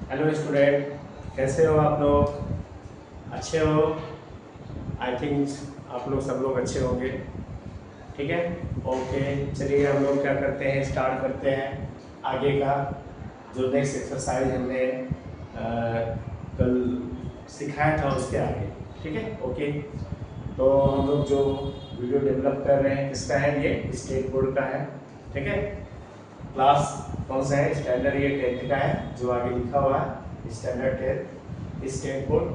Hello student, कैसे हो आप लोग? अच्छे हो? आई थिंक आप लोग सब लोग अच्छे होंगे। ठीक है, ओके। चलिए हम लोग क्या करते हैं, स्टार्ट करते हैं आगे का जो नेक्स्ट एक्सरसाइज हमने कल सिखाया था उसके आगे। ठीक है, ओके। तो हम लोग जो वीडियो डेवलप कर रहे हैं किसका है, ये स्टेट बोर्ड का है। ठीक है, क्लास कौन सा है? स्टैंडर्ड ये 10th का है, जो आगे लिखा हुआ है स्टैंडर्ड 10 स्टेट बोर्ड।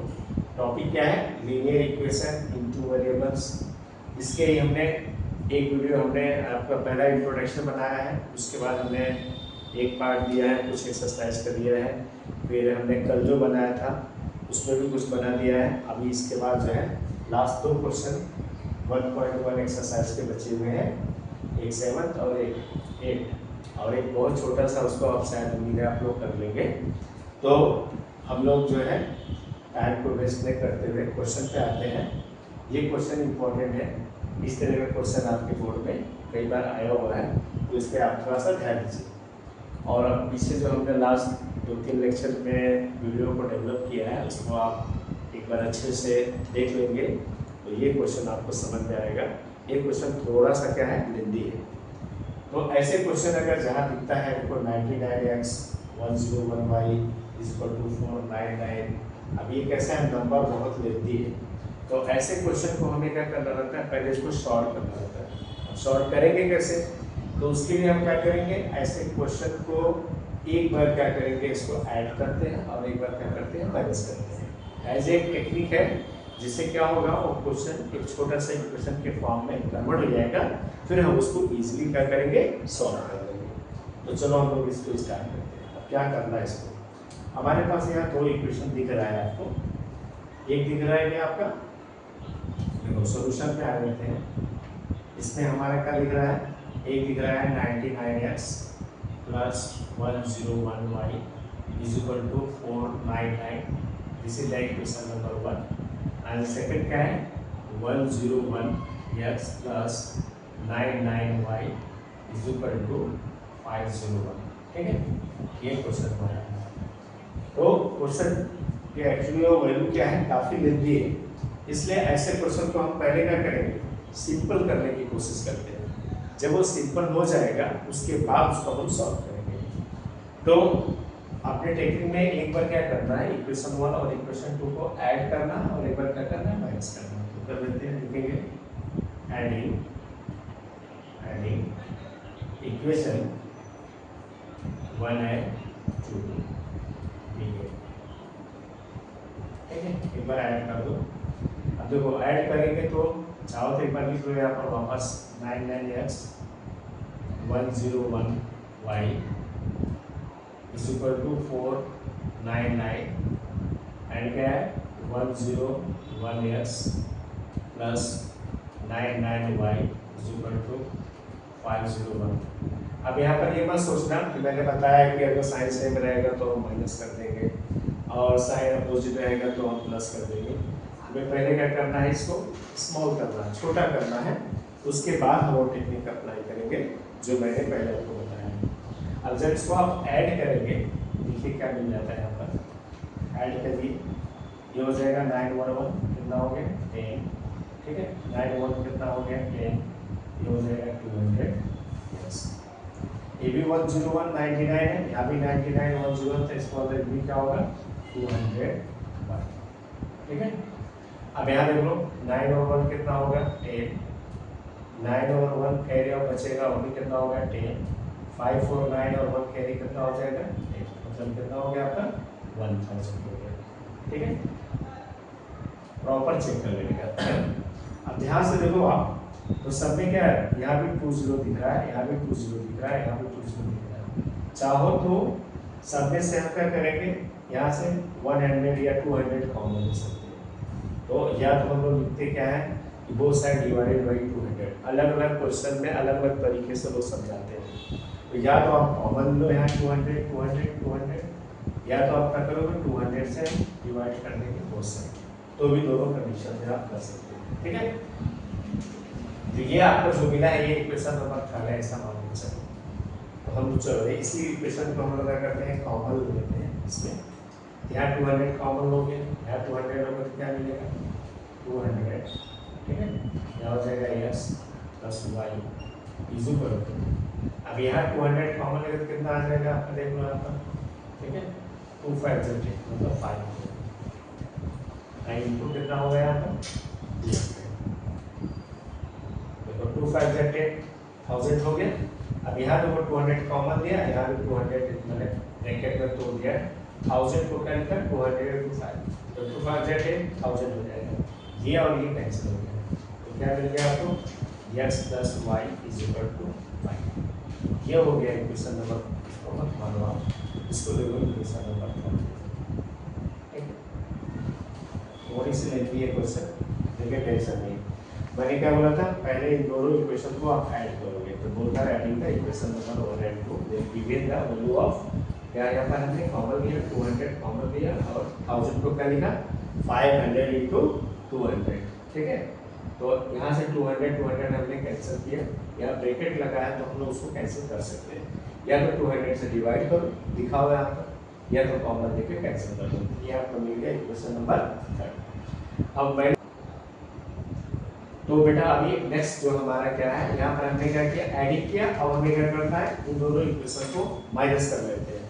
टॉपिक क्या है? Linear equation into variables. इसके ही हमने एक वीडियो हमने आपका पहला इंट्रोडक्शन बनाया है, उसके बाद हमने एक पार्ट दिया है, कुछ एक्सरसाइज कर दिया है, फिर हमने कल जो बनाया था उसमें भी कुछ बना दिया है। अभी इसके बाद जो है लास्ट 2 क्वेश्चन 1.1 एक्सरसाइज के बचे हुए हैं, एक 7th और एक 8th, और एक बहुत छोटा सा, उसको आप शायद उम्मीद है आप लोग कर लेंगे। तो हम लोग जो है टाइम को वेस्ट नहीं करते हुए क्वेश्चन पे आते हैं। ये क्वेश्चन इंपॉर्टेंट है, इस तरह का क्वेश्चन आपके बोर्ड में कई बार आया हुआ है, तो इस पर आप थोड़ा सा ध्यान दीजिए। और अब पीछे जो हमने लास्ट 2-3 लेक्चर में वीडियो को डेवलप किया है, उसको आप एक बार अच्छे से देख लेंगे तो ये क्वेश्चन आपको समझ में आएगा। ये क्वेश्चन थोड़ा सा क्या है, लेंदी है। तो ऐसे क्वेश्चन अगर जहाँ दिखता है देखो 99x 101y इक्वल टू 499, अब ये कैसा है, नंबर बहुत लेती है, तो ऐसे क्वेश्चन को हमें क्या करना रहता है, पहले इसको शॉर्ट करना रहता है। अब शॉर्ट करेंगे कैसे? तो उसके लिए हम क्या करेंगे, ऐसे क्वेश्चन को एक बार क्या करेंगे, इसको ऐड करते हैं और एक बार क्या करते हैं, माइनस करते हैं। एज एक टेक्निक है, जिससे क्या होगा, वो क्वेश्चन एक छोटा सा इक्वेशन के फॉर्म में कन्वर्ट हो जाएगा, फिर हम उसको इजीली क्या करेंगे, सॉल्व कर लेंगे। तो चलो हम लोग इसको स्टार्ट करते हैं। अब क्या करना है इसको, हमारे पास यहाँ 2 इक्वेशन दिख रहा है आपको। एक दिख रहा है क्या आपका, देखो सॉल्यूशन पे आ जाते हैं। इसमें हमारा क्या दिख रहा है, एक दिख रहा है 99x plus 101y is equal to 499, this is the equation number 1। And second क्या है, 101x plus 99y is equal to 501। ठीक है, ये क्वेश्चन हमारा है। तो क्वेश्चन के एक्चुअली वो वैल्यू क्या है, काफी लेंथी है, इसलिए ऐसे क्वेश्चन को हम पहले क्या करेंगे, सिंपल करने की कोशिश करते हैं। जब वो सिंपल हो जाएगा उसके बाद उसको हम सॉल्व करेंगे। तो अपने टेक्निक में एक बार क्या करना है, इक्वेशन 1 और इक्वेशन 2 को ऐड करना और एक बार क्या करना है, माइनस करना। तो कर देते हैं, लिखेंगे एडिंग इक्वेशन 1 एंड 2। ठीक है, एक बार ऐड कर दो। अब देखो ऐड करेंगे तो चाहो तो एक बार लिख लो यहाँ पर वापस 99x 101y is equal to 499, and क्या है 101x plus 99y is equal to 501। अब यहाँ पर ये मत सोचना कि मैंने बताया कि अगर साइन सेम रहेगा तो हम माइनस कर देंगे और साइन अपोजिट रहेगा तो हम प्लस कर देंगे। हमें पहले क्या करना है, इसको स्मॉल करना है, छोटा करना है, उसके बाद हम वो टेक्निक अप्लाई करेंगे जो मैंने पहले आपको बताया। अब जब इसको आप ऐड करेंगे, देखिए क्या मिल जाता है यहाँ पर, ऐड करिए, ये हो जाएगा 911 कितना हो गया 10। ठीक है, 91 कितना हो गया 10, ये हो जाएगा 200। यस, ये भी 10199 है, यहाँ भी 99 101, तो इसका मतलब भी क्या होगा 200। ठीक है, अब यहाँ देख लो 9 और 1 कितना होगा 10, 9 और 1 कैरी और बचेगा, वो भी कितना होगा 10, 5 और 9 और 1 कैरी कितना हो जाएगा 10, मतलब कितना हो गया आपका 1000 हो गया। ठीक है, प्रॉपर चेक कर लेगा। अब ध्यान से देखो आप, तो सब में क्या है, यहाँ भी 20 दिख रहा है, यहाँ भी 20 दिख रहा है, यहाँ भी 20 दिख रहा है। चाहो तो सब में से हम क्या करेंगे, यहाँ से 100 या 200 कॉमन ले सकते हैं। तो या तो हम लोग लिखते क्या है कि बोथ साइड डिवाइडेड बाई 200। अलग अलग क्वेश्चन में अलग अलग तरीके से लोग समझाते हैं। तो या तो आप कॉमन लो यहाँ 200 200 200, या तो आप क्या करोगे 200 से डिवाइड कर देंगे बोथ साइड, तो भी दोनों कंडीशन में आप कर सकते हैं। ठीक है, तो ये आपको जो मिला है ये इक्वेशन नंबर 3 है, ऐसा मान लीजिए। तो हम चलो इसी इक्वेशन को हम लोग क्या करते हैं, कॉमन लेते हैं इसमें, यहाँ 200 कॉमन हो गया, यहाँ 200 होगा तो क्या मिलेगा 200, ठीक है। यहाँ हो जाएगा x plus y is equal to, अब यहाँ 200 कॉमन लेगा तो कितना आ जाएगा आपका, देख लो यहाँ पर, ठीक है। 2 5 मतलब 5 इनपुट कितना हो गया यहाँ पर, देखो 2 5 1000 हो गया। अब यहाँ देखो 200 कॉमन दिया, यहाँ भी 200 मैंने ब्रैकेट में तोड़ दिया, 1000 को कैंसिल 200 to 5 तो 2 5 1000 हो जाएगा, ये और ये कैंसिल हो गया, तो क्या मिल गया आपको x plus y is equal to 5। ये हो गया इक्वेशन नंबर, इसको मत मानो आप, इसको देखो इक्वेशन नंबर 4, थोड़ी सी लेंथी है क्वेश्चन, देखिए टेंशन नहीं। मैंने क्या बोला था, पहले इन दोनों इक्वेशन को आप ऐड करोगे, तो both are adding the equation number 1 and 2 they given the value of, क्या यहाँ पर हमने कॉमन लिया 200 कॉमन लिया और 1000 को क्या लिखा 500 into 200, ठीक है। तो यहाँ से 200 हमने कैंसिल किया, यहाँ ब्रैकेट लगा है तो हम लोग उसको कैंसिल कर सकते हैं, या तो 200 से डिवाइड करो लिखा हुआ है यहाँ पर, या तो कॉमन लेके कैंसिल कर दो, ये आपको मिल गया इक्वेशन नंबर 3। अब मैं तो बेटा अभी नेक्स्ट जो हमारा क्या है, यहाँ पर हमने क्या किया एडिट किया, अब हमें क्या करना है इन दोनों इक्वेशन को माइनस कर लेते हैं।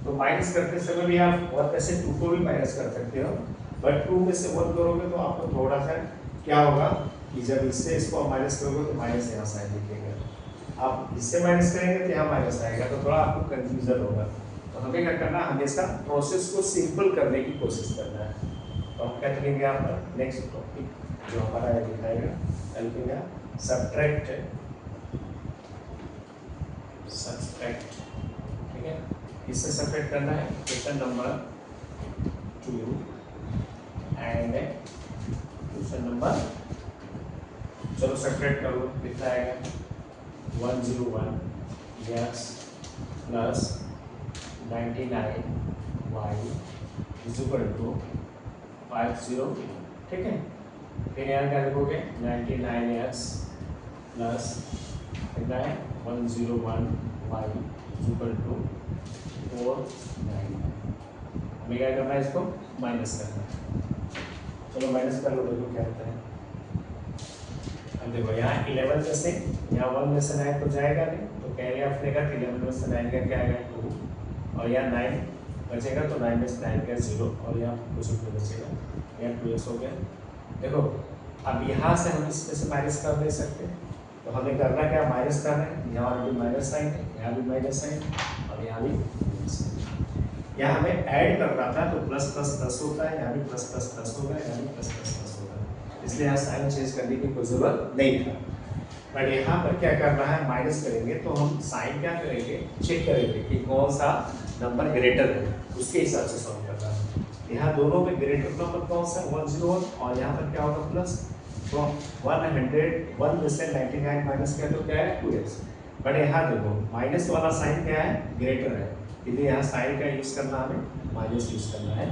तो माइनस करते समय भी आप 1 में से 2 को भी माइनस कर सकते हो, बट 2 में से 1 करोगे तो आपको थोड़ा सा क्या होगा कि जब इससे इसको माइनस करोगे तो माइनस यहाँ साइन दिखेगा, आप इससे माइनस करेंगे तो यहाँ माइनस आएगा, तो थोड़ा आपको कंफ्यूजन होगा। तो हमें क्या करना है, हमेशा प्रोसेस को सिंपल करने की कोशिश करना है। तो हम क्या करेंगे यहाँ पर नेक्स्ट टॉपिक जो हमारा है दिखाएगा, लिखेगा सब्ट्रैक्ट, ठीक है। इससे सब्ट्रैक्ट करना है question number 2 and question number, चलो सब्ट्रैक्ट करो, कितना आएगा 101 x plus 99 y is equal to 50, ठीक है। फिर यहाँ क्या लिखोगे 99x प्लस कितना है 101 y इक्वल टू 499, हमें क्या करना है इसको माइनस करना है। चलो माइनस कर लो, देखो क्या होता है। अब देखो यहाँ 11 में से यहाँ 1 में से 9 तो जाएगा नहीं, तो पहले आपने कहा 11 में से 9 का क्या आएगा 2, और यहाँ 9 बचेगा तो 9 में से 9 का 0, और यहाँ कुछ नहीं बचेगा, यहाँ 2x हो गया। देखो अब यहाँ से हम इसमें से माइनस कर दे सकते हैं, तो हमें करना क्या माइनस करना है, यहाँ भी माइनस साइन है, यहाँ भी माइनस साइन, और यहाँ भी माइनस साइन। यहाँ हमें ऐड करना था तो प्लस प्लस प्लस होता है, यहाँ भी प्लस प्लस प्लस होगा, यहाँ भी प्लस प्लस प्लस होगा, इसलिए यहाँ साइन चेंज करने की कोई जरूरत नहीं था। बट यहाँ पर क्या करना है, माइनस करेंगे तो हम साइन क्या करेंगे, चेक करेंगे कि कौन सा नंबर ग्रेटर है, उसके हिसाब से सॉल्व करना है। यहाँ दोनों में ग्रेटर नंबर कौन सा 101, और यहाँ पर क्या होगा प्लस, तो 101 में से 99 माइनस किया तो क्या है 2x, बट यहाँ देखो माइनस वाला साइन क्या है ग्रेटर है, इसलिए यहाँ साइन का यूज करना हमें माइनस यूज करना है,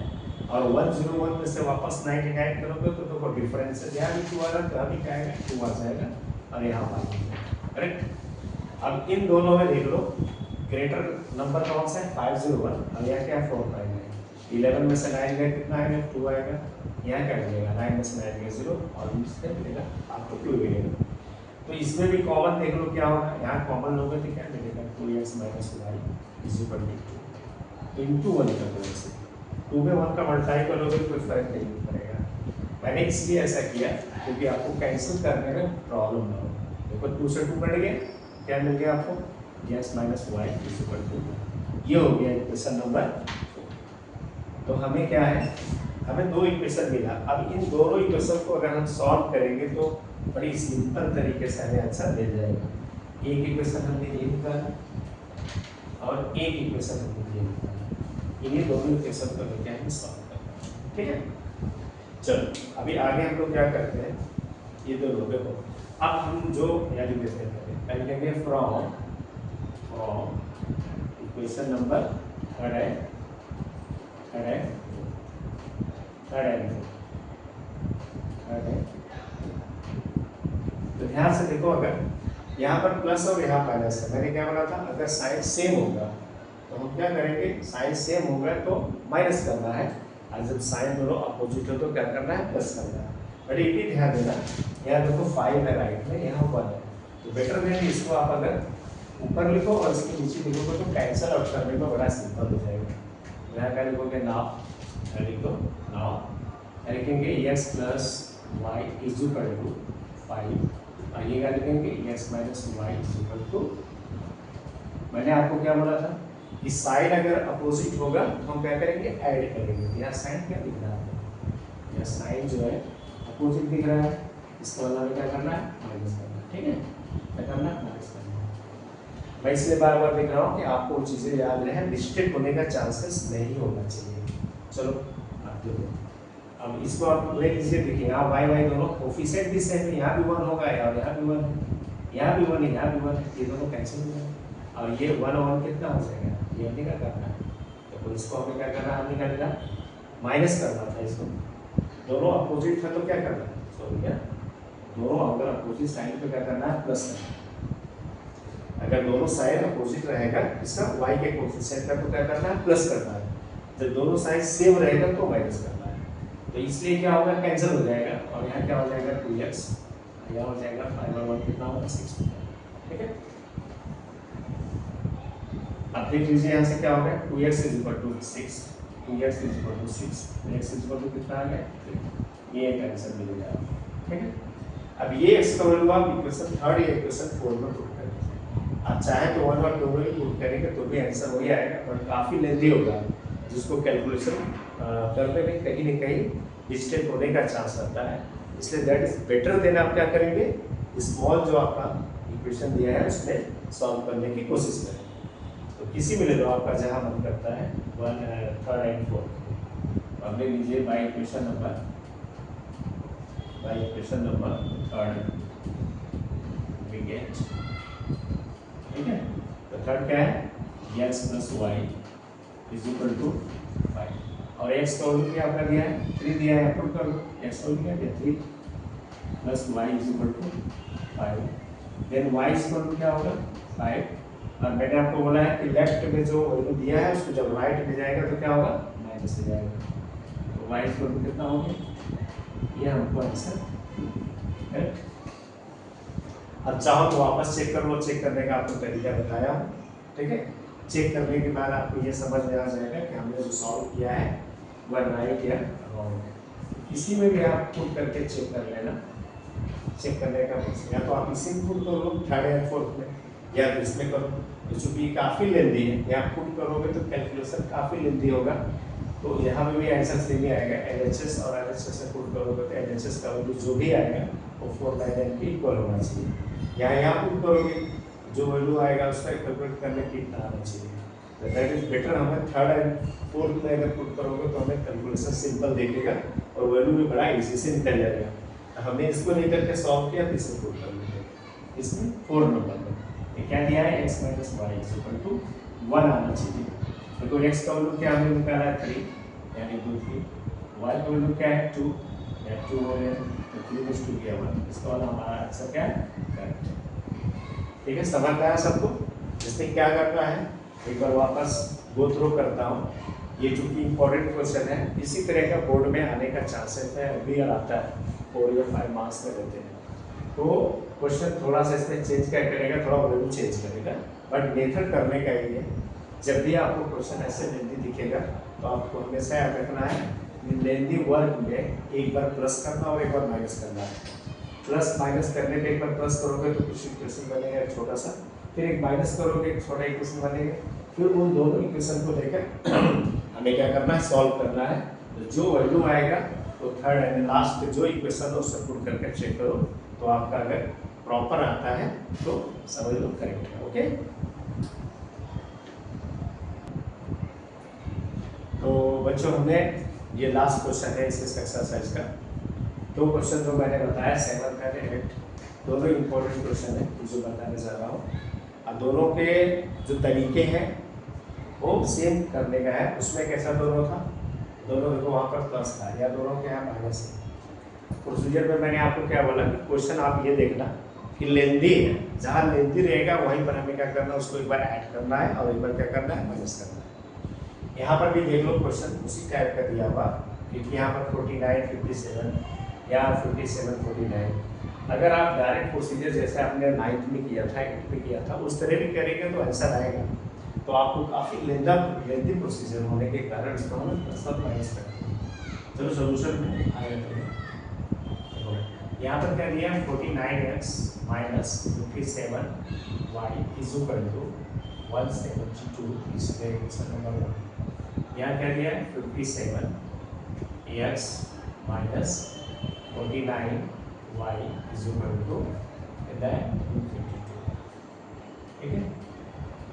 और 101 में से वापस 99 करोगे तो देखो डिफरेंस है, यहाँ भी 2 आ रहा है तो अभी क्या आएगा 2 आ जाएगा, और यहाँ 1 करेक्ट। अब इन दोनों में देख लो ग्रेटर नंबर कौन सा है 501, और यहाँ क्या है 459, 11 में से 9 गए कितना आएगा 2 आएगा, यहाँ क्या मिलेगा 9 में से 9 गए 0, और इसमें मिलेगा आपको 2 मिलेगा। तो इसमें भी कॉमन देख लो क्या होगा, यहाँ कॉमन लोगे तो क्या मिलेगा 2x minus y is equal to 2 into 1 कर दो, ऐसे 2 में 1 का मल्टीप्लाई करोगे तो कोई फर्क नहीं पड़ेगा। मैंने इसलिए ऐसा किया क्योंकि आपको कैंसिल करने में प्रॉब्लम ना हो। देखो 2 से 2 कट गया, क्या मिल गया आपको x minus y is equal to, ये हो गया इक्वेशन नंबर। तो हमें क्या है, हमें 2 इक्वेशन मिला। अब इन दोनों इक्वेशन को अगर हम सॉल्व करेंगे तो बड़ी सिंपल तरीके से हमें आंसर मिल जाएगा। एक इक्वेशन हमने ये निकाला और एक इक्वेशन हमने ये निकाला, इन्हीं दोनों इक्वेशन को लेकर हमें सॉल्व करना है, ठीक है। चलो अभी आगे हम लोग क्या करते हैं, ये दोनों देखो, अब हम जो यानी देते हैं पहले लेंगे फ्रॉम इक्वेशन नंबर थर्ड तो ध्यान से देखो, अगर यहाँ पर प्लस और यहाँ माइनस है, मैंने क्या बोला था अगर साइन सेम होगा तो हम क्या करेंगे, साइन सेम होगा तो माइनस करना है, और जब साइन दोनों अपोजिट हो तो क्या करना है, प्लस करना है। बट ये भी ध्यान देना, यहाँ देखो 5 है राइट में, यहाँ 1 है, तो बेटर देन इसको आप अगर ऊपर लिखो और इसके नीचे लिखोगे तो कैंसिल आउट करने में बड़ा सिंपल हो जाएगा। यहाँ क्या लिखोगे, नाउ लिख दो, नाउ लिखेंगे x plus y is equal to 5 और ये क्या लिखेंगे x minus y is equal to, मैंने आपको क्या बोला था कि साइन अगर अपोजिट होगा तो हम क्या करेंगे, ऐड करेंगे। यहाँ साइन क्या दिख रहा है, यहाँ साइन जो है अपोजिट दिख रहा है, इसका मतलब क्या करना है, माइनस करना है। ठीक है, क्या करना है, माइनस करना है। मैं इसलिए बार बार देख रहा हूँ कि आपको चीज़ें याद रहे, मिस्टेक होने का चांसेस नहीं होना चाहिए। चलो आप देखो, अब इसको आप ले लीजिए, देखिए यहाँ वाई वाई दोनों कोफिशिएंट भी सेम है, यहाँ भी 1 होगा और यहाँ भी 1 है, यहाँ भी 1 है, यहाँ भी 1 है, ये दोनों कैंसिल हो जाएंगे और ये 1 और कितना हो जाएगा, ये हमने क्या करना है, तो इसको हमें क्या करना है, हमने क्या करना माइनस करना था इसको, दोनों अपोजिट था तो क्या करना है, सॉरी क्या, दोनों अगर अपोजिट साइन पे क्या करना है, प्लस करना है। अगर दोनों साइन अपोजिट रहेगा इसका y के कोफिशिएंट का तो क्या करना है, प्लस करना है। जब दोनों साइन सेम रहेगा तो माइनस करना है। तो इसलिए क्या होगा, कैंसिल हो जाएगा और यहाँ क्या हो जाएगा 2x, यहाँ हो जाएगा 5 और 1 कितना होगा 6। ठीक है, अब देख लीजिए यहाँ से क्या होगा, 2x is equal to 6, 2x is equal to 6, x is equal to कितना आ गया, ये एक आंसर मिलेगा। ठीक है, अब ये x का वैल्यू आप इक्वेशन 3 या इक्वेशन 4 में पुट करेंगे। आप चाहे तो 1 और 2 में पुट करेंगे तो भी आंसर वही आएगा, पर काफ़ी लेंदी होगा, जिसको कैलकुलेशन करने में कहीं ना कहीं मिस्टेक होने का चांस रहता है। इसलिए दैट इज बेटर देन आप क्या करेंगे, स्मॉल जो आपका इक्वेशन दिया है उसमें सॉल्व करने की कोशिश करें। तो किसी में ले लो आपका जहाँ मन करता है, 1, 3 एंड 4 अब ले लीजिए by equation number 3rd we get, ठीक है, तो थर्ड क्या है, x plus y is equal to 5 और x का वैल्यू क्या आपका दिया है, 3 दिया है, पुट करो, x का वैल्यू क्या दिया 3 plus y is equal to 5, then y is equal to क्या होगा 5, और मैंने आपको बोला है कि लेफ्ट में जो वैल्यू दिया है उसको जब राइट में जाएगा तो क्या होगा, माइनस हो जाएगा। तो y इज इक्वल टू कितना होगा, ये हमको आंसर है। अब चाहो तो वापस चेक कर लो, चेक करने का आपको तरीका बताया। ठीक है, चेक करने के बाद आपको ये समझ में आ जाएगा कि हमने जो सॉल्व किया है वह राइट या रॉन्ग है। इसी में भी आप पुट करके चेक कर लेना, चेक करने का या तो आप इसी में पुट कर लो 3rd या 4th में, या तो इसमें करो, तो चूंकि काफ़ी लेंदी है, या पूट करोगे तो कैलकुलेशन काफ़ी लेंदी होगा, तो यहाँ में भी आंसर सेम ही आएगा। LHS और LHS से पुट करोगे तो LHS का वैल्यू जो भी आएगा वो 499 के इक्वल होना चाहिए। यहाँ पुट करोगे जो वैल्यू आएगा उसका कैलकुलेट करने की इतना आना चाहिए। तो दैट इज बेटर, हमें 3rd एंड 4th में अगर पुट करोगे तो हमें कैलकुलेशन सिंपल देखेगा और वैल्यू भी बड़ा इजी से निकल जाएगा। हमने इसको लेकर के सॉल्व किया तो इसे पुट कर लेंगे, इसमें 4 नंबर में क्या दिया है, x minus y is equal to 1 आना चाहिए। तो x का वैल्यू क्या हमने निकाला है 3 यानी 2 3, y का वैल्यू क्या है 2 या 2 हो गया तो 3 इज टू गया 1, इसका वाला हमारा आंसर क्या है, करेक्ट। ठीक है, समझ में आया सबको। इसमें क्या करना है, एक बार वापस गो थ्रू करता हूँ। ये चूंकि इंपॉर्टेंट क्वेश्चन है, इसी तरह का बोर्ड में आने का चांसेस है, अभी आता है 4 या 5 मार्क्स में रहते हैं। तो क्वेश्चन थोड़ा सा इसमें चेंज क्या करेगा, थोड़ा वैल्यू चेंज करेगा, बट मेथड करने का ही है। जब भी आपको क्वेश्चन ऐसे लेंदी दिखेगा तो आपको हमेशा याद रखना है लेंदी वर्क में एक बार प्लस करना और एक बार माइनस करना है। प्लस माइनस करने पे एक बार प्लस करोगे तो कुछ इक्वेशन बनेगा छोटा सा, फिर एक माइनस करोगे एक छोटा इक्वेशन बनेगा, फिर उन दोनों इक्वेशन को लेकर हमें क्या करना है, सॉल्व करना है। तो जो वैल्यू आएगा तो 3rd एंड लास्ट जो इक्वेशन है उससे पुट करके चेक करो, तो आपका अगर प्रॉपर आता है तो समझ लो करेक्ट है। ओके, तो बच्चों हमने ये लास्ट क्वेश्चन है इस एक्सरसाइज का। 2 क्वेश्चन जो मैंने बताया 7th एंड 8th, दोनों इंपॉर्टेंट क्वेश्चन है जो बताने जा रहा हूँ। अब दोनों के जो तरीके हैं वो सेम करने का है। उसमें कैसा दोनों था, दोनों देखो वहाँ पर प्लस था या दोनों के यहाँ माइनस है। प्रोसीजर में मैंने आपको क्या बोला कि क्वेश्चन आप ये देखना कि लेंदी है, जहाँ लेंदी रहेगा वहीं पर हमें क्या करना है, उसको एक बार ऐड करना है और एक बार क्या करना है, माइनस करना है। यहाँ पर भी देख लो क्वेश्चन उसी टाइप का दिया हुआ, क्योंकि यहाँ पर 49, 57 या 57, 49। अगर आप डायरेक्ट प्रोसीजर जैसे आपने 9th में किया था, 8th में किया था, उस तरह भी करेंगे तो आंसर आएगा। तो आपको काफ़ी लेंदी प्रोसीजर होने के कारण इसको हम सब माइनस करते हैं। चलो सोल्यूशन में आएगा। तो यहाँ पर क्या दिया है 49x minus 57y is equal to 172, इसलिए क्वेश्चन नंबर 1। यहाँ क्या दिया है 57x minus 49y is equal to 252। ठीक है,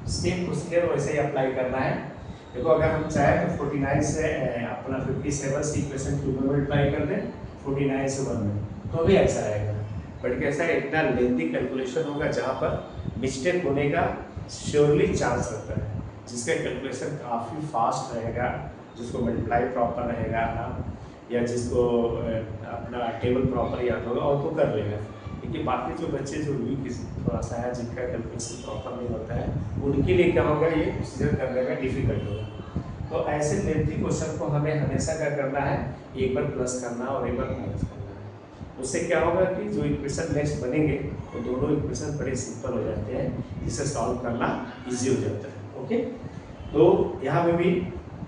सेम प्रोसीजर वैसे ही अप्लाई करना है। देखो अगर हम चाहें तो 49 से अपना 57 से इक्वेशन 2 में मल्टीप्लाई कर दें, 49 से 1 में, तो भी ऐसा आएगा। बट कैसा है, इतना लेंथी कैलकुलेशन होगा जहाँ पर मिस्टेक होने का श्योरली चांस रहता है, जिसका कैलकुलेशन काफ़ी फास्ट रहेगा, जिसको मल्टीप्लाई प्रॉपर रहेगा ना, या जिसको अपना टेबल प्रॉपर याद होगा और तो कर लेगा। क्योंकि बाकी जो बच्चे जो वीक थोड़ा सा है, जिनका कैलकुलेशन प्रॉपर नहीं होता है, उनके लिए क्या होगा, ये प्रोसीजर करने में डिफिकल्ट होगा। तो ऐसे लेंथी क्वेश्चन को हमें हमेशा क्या करना है, एक बार प्लस करना और एक बार माइनस करना है। उससे क्या होगा कि जो इक्वेशन नेक्स्ट बनेंगे तो दोनों इक्वेशन बड़े सिंपल हो जाते हैं, जिसे सॉल्व करना ईजी हो जाता है। ओके, तो यहाँ पे भी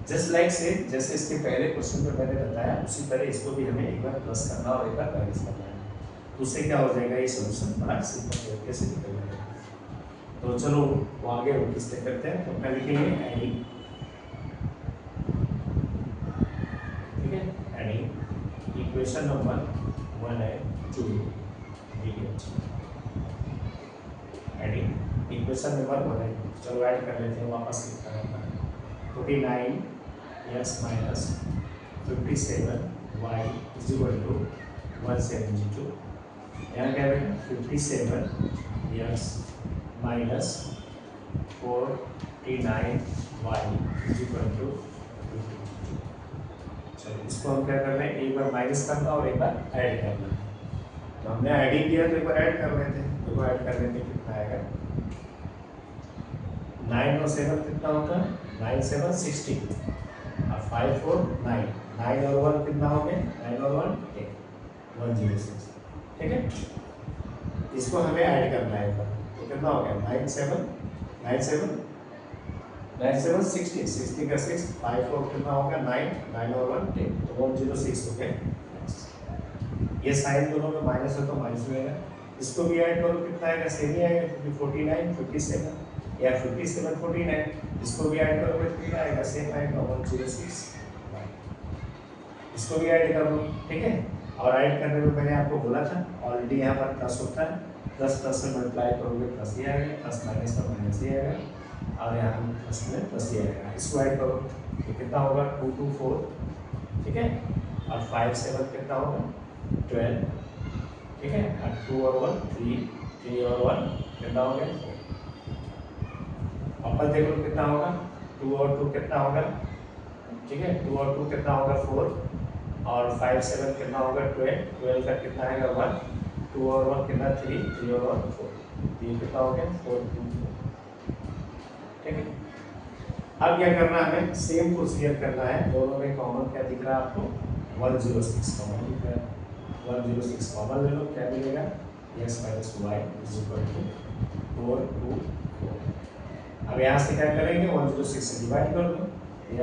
जस्ट लाइक से जैसे इसके पहले क्वेश्चन में मैंने बताया, उसी तरह इसको भी हमें एक बार प्लस करना और एक बार माइनस करना है। उससे क्या हो जाएगा, ये सोल्यूशन बड़ा सिंपल तरीके से निकल जाएगा। तो चलो वो आगे हम किस तरह करते हैं, तो पहले के लिए एडिंग। ठीक है, एडिंग इक्वेशन नंबर 1 है 2, एडिंग इक्वेशन नंबर 1 है। चलो ऐड कर लेते हैं, वापस लिखता है 49x minus 57y is equal to 172। यहाँ क्या है 57x minus 49y is equal to 52। चलो इसको हम क्या कर रहे हैं, एक बार माइनस करना और एक बार ऐड करना। तो हमने ऐडिंग किया तो एक बार ऐड कर रहे थे, तो ऐड करने में कितना आएगा, 9 और 7 कितना होता है, 9 7 16 और 5 4 9, 9 और 1 कितना हो गया, 9 और 1 106। ठीक है, इसको हमें ऐड करना है, तो कितना हो गया 9 7 16, 60 का 6, 5 4 कितना होगा 9, 9 और 1 10, तो 106 हो गया। ये साइन दोनों में माइनस है तो माइनस हो जाएगा। इसको भी ऐड करो, कितना आएगा, सेम ही आएगा, क्योंकि 49 57 या 57 49, इसको भी ऐड करोगे तो कितना आएगा, सेम आएगा 106। इसको भी ऐड कर लो। ठीक है, और ऐड करने में मैंने आपको बोला था ऑलरेडी यहाँ पर प्लस होता है, 10 से मल्टीप्लाई करोगे प्लस ही आएगा, प्लस माइनस का माइनस ही आएगा, और यहाँ प्लस में प्लस ही आएगा। इसको ऐड करो तो कितना होगा 2 2 4। ठीक है, और 5 7 कितना होगा 12। ठीक है, और 2 और 1 3, 3 और 1 कितना हो गया 4। अपन देखो कितना होगा, 2 और 2 कितना होगा, ठीक है, 2 और 2 कितना होगा 4, और 5 7 कितना होगा 12, 12 का कितना आएगा 1, 2 और 1 कितना 3, 3 और 1 4, ये कितना हो गया 4 2 4। ठीक है, अब क्या करना है, हमें सेम प्रोसीजर करना है। दोनों में कॉमन क्या दिख रहा है आपको, 106 कॉमन दिख रहा है, 106 कॉमन ले लो, क्या मिलेगा x minus y is equal to 4 2 4। अब यहाँ से क्या करेंगे, 106 से डिवाइड कर दो,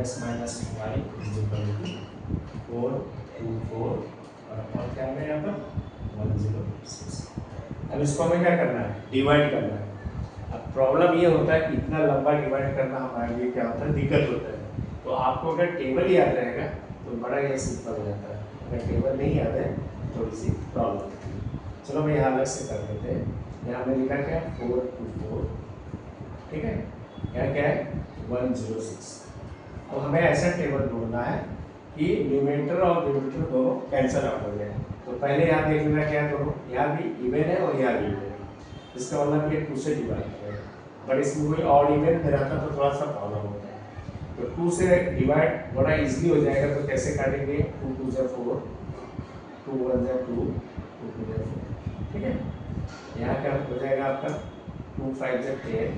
x minus y is equal to 4 2 4, और अपन क्या है यहाँ पर 106। अब इसको हमें क्या करना है, डिवाइड करना है। अब प्रॉब्लम ये होता है कि इतना लंबा डिवाइड करना हमारे लिए क्या होता है, दिक्कत होता है। तो आपको अगर टेबल याद रहेगा तो बड़ा ये सिंपल हो जाता है, अगर टेबल नहीं याद है थोड़ी सी प्रॉब्लम होती है। चलो मैं यहाँ अलग से कर देते हैं। यहाँ हमने लिखा क्या 4 2 4। ठीक है, यहाँ क्या है 106। अब हमें ऐसा टेबल ढूंढना है कि न्यूमरेटर और डिनोमिनेटर दोनों कैंसिल आउट हो जाए। तो पहले यहाँ देख लेना क्या करो, यहाँ भी इवन है और यहाँ भी इवन है, इसका मतलब ये 2 से डिवाइड करेगा। बट इसमें कोई ऑड इवन में रहता तो थोड़ा सा प्रॉब्लम होता है। तो 2 से डिवाइड बड़ा इजीली हो जाएगा। तो कैसे काटेंगे, 2 2 जा 4, 2 1 जा 2, 2 2 जा 4। ठीक है, यहाँ क्या हो जाएगा आपका 2 5 जा 10,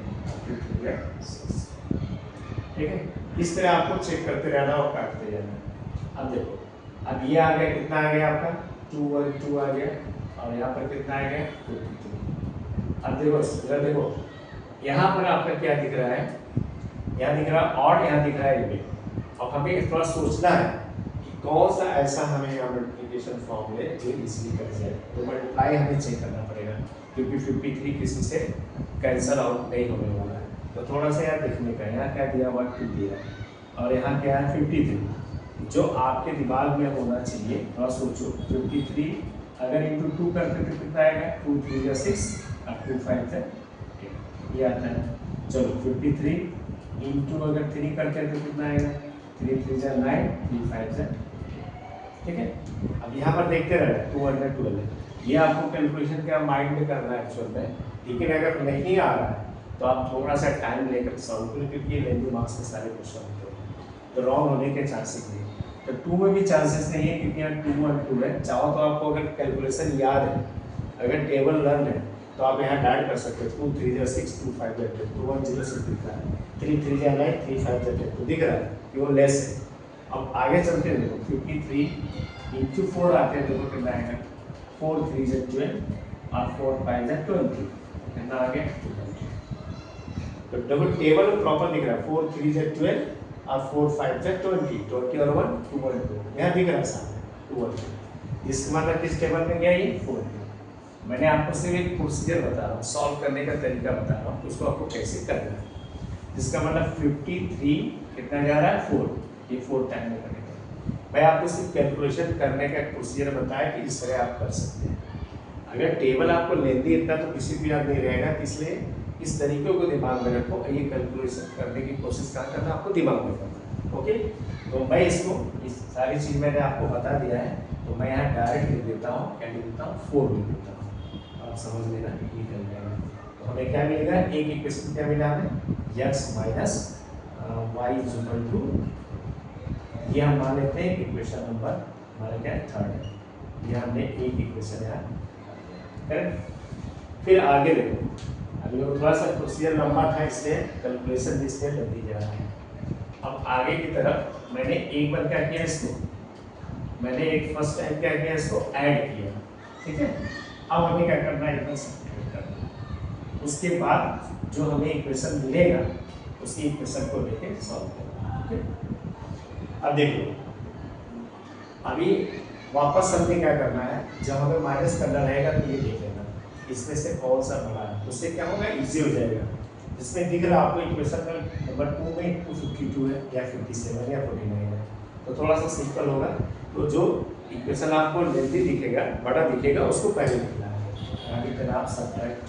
2 3 जा 6। ठीक है। इस तरह आपको चेक करते रहना और काटते जाना। अब देखो, अब ये आ गया, कितना आ गया आपका 212 आ गया, और यहाँ पर कितना आ गया 52। अब देखो इधर देखो, यहाँ पर आपका क्या दिख रहा है, यहाँ दिख रहा है और यहाँ दिख रहा है ये। अब हमें थोड़ा सोचना है कि कौन सा ऐसा हमें यहाँ मल्टीप्लिकेशन फॉर्मूले जो इजीली कर जाए, तो मल्टीप्लाई हमें चेक करना पड़ेगा, क्योंकि 53 किसी से कैंसिल आउट नहीं होने वाला है। तो थोड़ा सा यार देखने का, यहाँ क्या दिया हुआ 2 दिया है और यहाँ क्या है 53। जो आपके दिमाग में होना चाहिए, थोड़ा सोचो, 53 अगर इंटू 2 करते तो कितना आएगा, 2 3 6 और 2 5 8, ये आता है। चलो 53 इंटू अगर 3 करते हैं तो कितना आएगा, 3 3 9 3 5 ठीक है। अब यहाँ पर देखते रहे 212 है, ये आपको कैलकुलेशन क्या माइंड में करना है एक्चुअल में, लेकिन अगर नहीं आ रहा है तो आप थोड़ा सा टाइम लेकर सॉल्व करें, क्योंकि ये लेंदी मार्क्स के सारे क्वेश्चन होते हैं तो रॉन्ग होने के चांसेस नहीं। तो 2 में भी चांसेस नहीं है, क्योंकि यहाँ 2 1 2 है। चाहो तो आपको अगर कैलकुलेशन याद है, अगर टेबल लर्न है, तो आप यहाँ ऐड कर सकते हो। 2 3 6 2 5 8 2 1 0 6 दिख रहा है, 3 3 9 3 5 8 तो दिख रहा है कि वो लेस है। अब आगे चलते हैं, देखो 53 इंटू 4 आते हैं, देखो कितना आएगा, 4 3 12 और 4 5 20, कितना आ गया 20। तो देखो टेबल प्रॉपर दिख रहा है, 4 3 12 और 4 5 20, 20 और 1 2 1 2, यहाँ दिख रहा है सामने 2 1 2। इसका मतलब किस टेबल में गया, ये 4। मैंने आपको सिर्फ एक प्रोसीजर बता रहा हूँ, सॉल्व करने का तरीका बता रहा हूँ, उसको आपको कैसे करना है। जिसका मतलब 53 कितना जा रहा है 4, ये 4 टाइम में करेगा। मैं आपको सिर्फ कैलकुलेशन करने का प्रोसीजर बताया कि इस तरह आप कर सकते हैं। अगर टेबल आपको लेंदी इतना तो किसी भी याद नहीं रहेगा, इसलिए इस तरीके को दिमाग में रखो, ये कैलकुलेशन करने की कोशिश करना आपको दिमाग में करना। ओके, तो मैं इसको इस सारी चीज़ मैंने आपको बता दिया है, तो मैं यहाँ डायरेक्ट लिख देता हूँ, क्या लिख देता हूँ 4 लिख देता हूँ, आप समझ लेना निकल जाएगा। तो हमें क्या मिलेगा, एक इक्वेशन क्या मिला हमें, x minus y is equal to, ये हम मान लेते हैं इक्वेशन नंबर हमारा क्या है 3rd है, ये हमने एक इक्वेशन है करेक्ट। फिर आगे देखो, अभी थोड़ा सा प्रोसीजर लंबा था, इसलिए कैलकुलेशन इसलिए जल्दी जा रहा है। अब आगे की तरफ मैंने एक बार क्या किया, इसको मैंने एक फर्स्ट टाइम क्या किया, इसको ऐड किया, ठीक है। अब हमें क्या करना है, एकदम सब्ट्रैक्ट करना है। उसके बाद जो हमें इक्वेशन मिलेगा उसी इक्वेशन को लेके सॉल्व करना, ठीक। अब देखो, अभी वापस हमने क्या करना है, जब हमें माइनस करना रहेगा तो ये देख लेना इसमें से कौन सा बड़ा है, उससे क्या होगा, इजी हो जाएगा। इसमें दिख रहा है आपको इक्वेशन नंबर 2 में 252 है या 57 या 49 है, तो थोड़ा सा सिंपल होगा। तो जो इक्वेशन आपको लेंथी दिखेगा, बड़ा दिखेगा, उसको पहले लिखना है। आगे फिर आप सब्ट्रैक्ट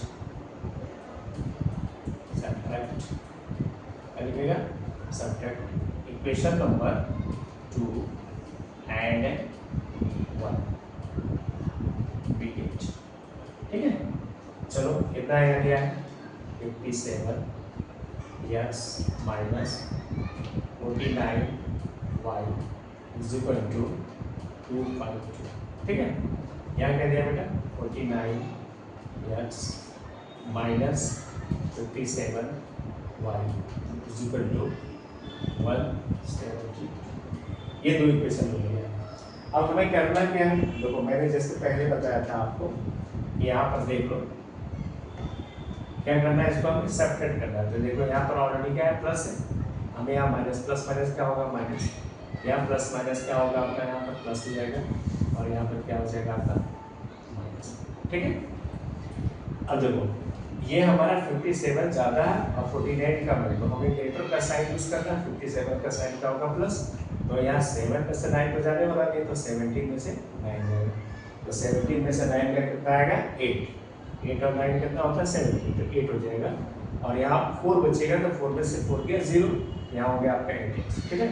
लिखेगा, subtract equation number 2 and 1 B8, ठीक है। चलो कितना आएगा, क्या है 57 x minus 49 y is equal to 252, ठीक है। यहाँ क्या दिया बेटा, 49 x minus 57 y is equal to 170, ये दो इक्वेशन मिल गया। अब हमें करना क्या है, देखो मैंने जैसे पहले बताया था आपको, यहाँ पर देख लो क्या करना है, इसको हमें सब्ट्रैक्ट करना है। तो देखो यहाँ पर ऑलरेडी क्या है, प्लस है, हमें यहाँ माइनस, प्लस माइनस क्या होगा माइनस, यहाँ प्लस माइनस क्या होगा आपका, यहाँ पर प्लस हो जाएगा और यहाँ पर क्या हो जाएगा आपका माइनस, ठीक है। अब देखो ये हमारा 57 ज़्यादा है और 49 कम है, तो हमें ग्रेटर का साइन यूज करना है। 57 का साइन क्या होगा प्लस, तो यहाँ 7 में से 9 को जाने वाला है, तो 17 में से 9 जाएगा, तो 17 में से 9 का कितना आएगा 8, 8 और 9 कितना होता है 17, तो 8 हो जाएगा। और यहाँ 4 बचेगा, तो 4 में से 4 गया 0, यहाँ हो गया आपका 8, ठीक है।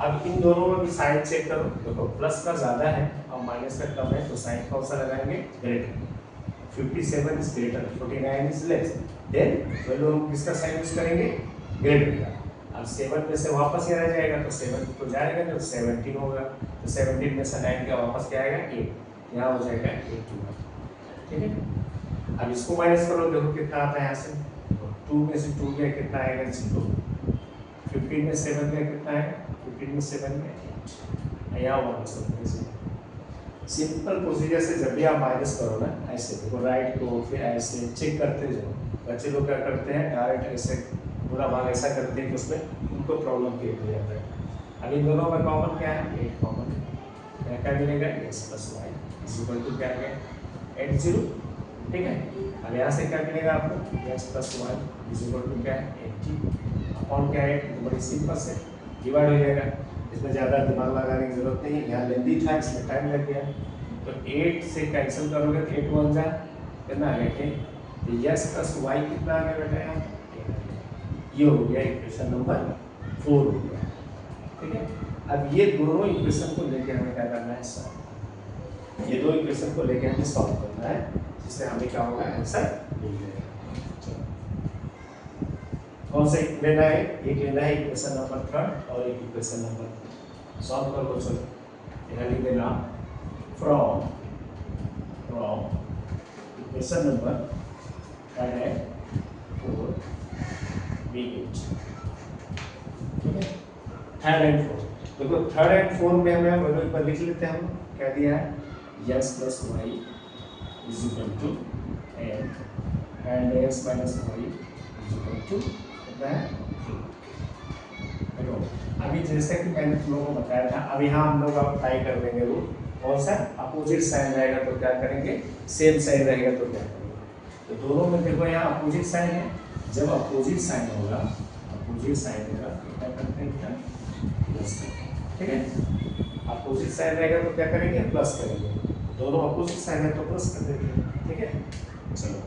अब इन दोनों में भी साइन चेक करो, देखो प्लस का ज़्यादा है और माइनस का कम है, तो साइन कौन सा लगाएंगे, greater. 57 is greater, 49 is less, then तो हम किसका साइन यूज करेंगे, ग्रेटर का। अब 7 में से वापस यहाँ आ जाएगा, तो 7 तो जाएगा, तो 17 होगा, तो 17 में से 9 का वापस क्या आएगा 8, यहाँ हो जाएगा 8, ठीक है। अब इसको माइनस करो, देखो कितना आता है यहाँ से, तो 2 में से 2 गया कितना आएगा 0, 15 में 7 में कितना है, 15 में 7 में 8, यहाँ 1 सिंपल प्रोसीजर से जब भी आप माइनस करो ना, ऐसे देखो राइट को फिर ऐसे चेक करते जाओ। बच्चे लोग क्या करते हैं, डायरेक्ट ऐसे पूरा भाग ऐसा करते हैं कि उसमें उनको प्रॉब्लम क्रिएट हो जाता है। अब इन दोनों में कॉमन क्या है, 8 कॉमन है, क्या मिलेगा x plus y is equal to क्या है 8 0, ठीक है। अब यहाँ से क्या मिलेगा आपको, x plus y is equal to क्या है 80 अपॉन क्या है, तो बड़ी सिंपल से डिवाइड हो जाएगा, इसमें ज़्यादा दिमाग लगाने की जरूरत नहीं है, यहाँ लेंदी था इसमें टाइम लग गया। तो 8 से कैंसिल करोगे तो 8 1 जा कितना आ गया, तो यस प्लस वाई कितना आ गया बेटा यहाँ, ये हो गया इक्वेशन नंबर 4 हो गया, ठीक है। अब ये दोनों इक्वेशन को लेके हमें क्या करना है, सॉल्व। ये दो इक्वेशन को लेके हमें सॉल्व करना है, जिससे हमें क्या होगा, आंसर मिल जाएगा। कौन सा लेना है, एक लेना है इक्वेशन नंबर 3 और एक इक्वेशन नंबर सॉल्व कर लो। चलो यहाँ लिख देना फ्रॉम इक्वेशन नंबर क्या है 4 we get, ठीक है। 3rd and 4 देखो 3rd and 4 में हमें वैल्यू एक बार लिख लेते हैं, हम क्या दिया है x plus y is equal to and x minus y is equal to कितना है 2। देखो अभी जैसे कि मैंने तुम लोगों को बताया था, अब यहाँ हम लोग अप्लाई कर देंगे वो कौन सा, अपोजिट साइन रहेगा तो क्या करेंगे, सेम साइन रहेगा तो क्या करेंगे। तो दोनों में देखो यहाँ अपोजिट साइन है, जब अपोजिट साइन होगा, अपोजिट साइन होगा तो क्या करते हैं, क्या प्लस करते हैं, ठीक है। अपोजिट साइन रहेगा तो क्या करेंगे, प्लस करेंगे, दोनों अपोजिट साइन है तो प्लस कर देंगे, ठीक है। चलो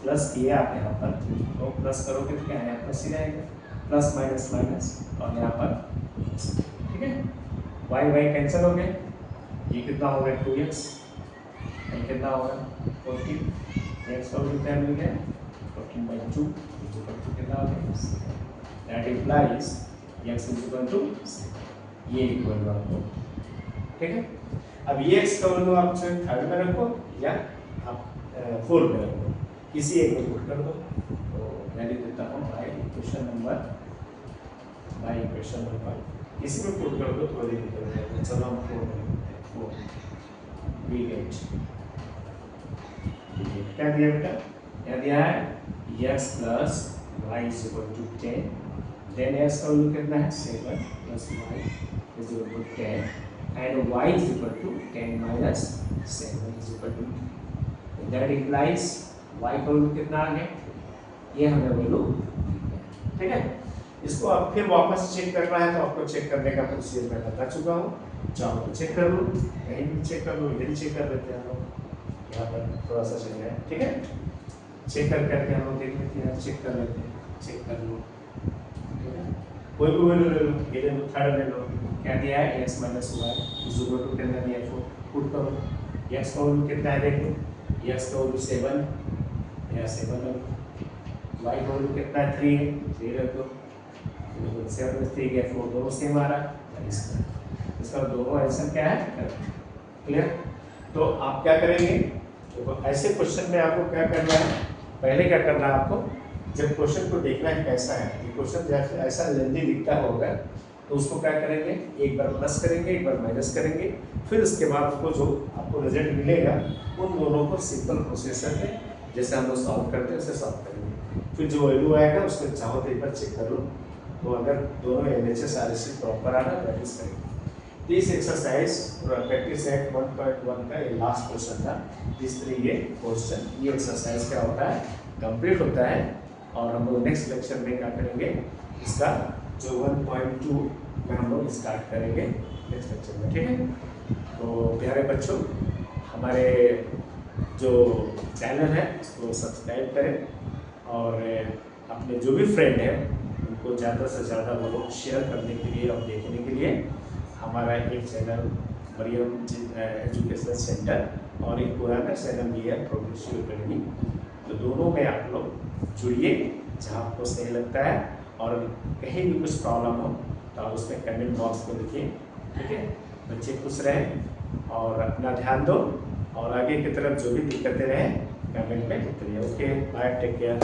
प्लस किया आप यहाँ पर, तो प्लस करोगे तो क्या है, प्लस ही रहेगा, प्लस माइनस माइनस और यहाँ पर प्लस, ठीक है। वाई वाई कैंसिल हो गए, ये कितना हो गया 2x, ये कितना होगा 14, x का कितना मिल गया 14/2 कितना हो गया, that implies x is equal to ये इक्वल टू आपको, ठीक है। अब ये x का वैल्यू आप चाहे 3rd में रखो या आप 4 में रखो, किसी एक में पुट कर दो। तो मैं लिख देता हूँ बाय इक्वेशन नंबर इसी में पुट कर दो तो वही निकल जाएगा। चलो हम 4 में लिखते हैं, 4 we get क्या दिया बेटा, क्या दिया है x plus y is equal to 10, then x का वैल्यू कितना है 7 plus y is equal to 10 and y is equal to 10 minus 7 is equal to, that implies y का वैल्यू कितना आ गया, ये हमें वैल्यू, ठीक है। इसको अब फिर वापस चेक करना है तो आपको चेक करने का प्रोसीजर मैं बता चुका हूँ, चाहो तो चेक कर लो, कहीं भी चेक कर लो, इधर चेक कर लेते हैं हम लोग, यहाँ पर थोड़ा सा चल जाए, ठीक है। चेक करके हम लोग देख लेते हैं, चेक कर लेते हैं, चेक कर लो, ठीक है। कोई भी वैल्यू ले लो, ये ले लो 3rd ले लो, क्या दिया है x minus y is equal to कितना दिया, 4 पुट करो, x का वैल्यू कितना है देखो, x का वैल्यू 7 या 7 है, y का वैल्यू कितना है 3 है, 3 रख दो, 7 में 3 गया 4, दोनों सेम आ रहा है, इसका दोनों आंसर क्या है, क्लियर। तो आप क्या करेंगे, देखो ऐसे क्वेश्चन में आपको क्या करना है, पहले क्या करना है आपको, जब क्वेश्चन को देखना है कैसा है, ये क्वेश्चन जैसे ऐसा लेंदी दिखता होगा तो उसको क्या करेंगे, एक बार प्लस करेंगे एक बार माइनस करेंगे, फिर उसके बाद उसको जो आपको रिजल्ट मिलेगा उन दोनों को सिंपल प्रोसेसर में जैसे हम लोग सॉल्व करते हैं उसे सॉल्व करेंगे, फिर जो वैल्यू आएगा उसमें चाहो तो एक बार चेक कर लो, तो अगर दोनों LHS RHS प्रॉपर आ रहा है प्रैक्टिस करेंगे। दिस एक्सरसाइज प्रैक्टिस सेट 1.1 का ये लास्ट क्वेश्चन था, इस तरह ये क्वेश्चन, ये एक्सरसाइज क्या होता है, कंप्लीट होता है, और हम लोग नेक्स्ट लेक्चर में क्या करेंगे, इसका जो 1.2 में हम लोग स्टार्ट करेंगे नेक्स्ट लेक्चर में, ठीक है। तो प्यारे बच्चों, हमारे जो चैनल है उसको सब्सक्राइब करें और अपने जो भी फ्रेंड हैं उनको ज़्यादा से ज़्यादा वो लोग शेयर करने के लिए और देखने के लिए हमारा एक चैनल मरियम एजुकेशन सेंटर और एक पुराना चैनल भी है प्रोग्रेसिव एकेडमी, तो दोनों में आप लोग जुड़िए जहाँ आपको सही लगता है, और कहीं भी कुछ प्रॉब्लम हो तो आप उसमें कमेंट बॉक्स में लिखिए, ठीक है। बच्चे खुश रहें और अपना ध्यान दो, और आगे की तरफ जो भी दिक्कतें रहें कमेंट में लिखते रहिए। Okay bye, take care.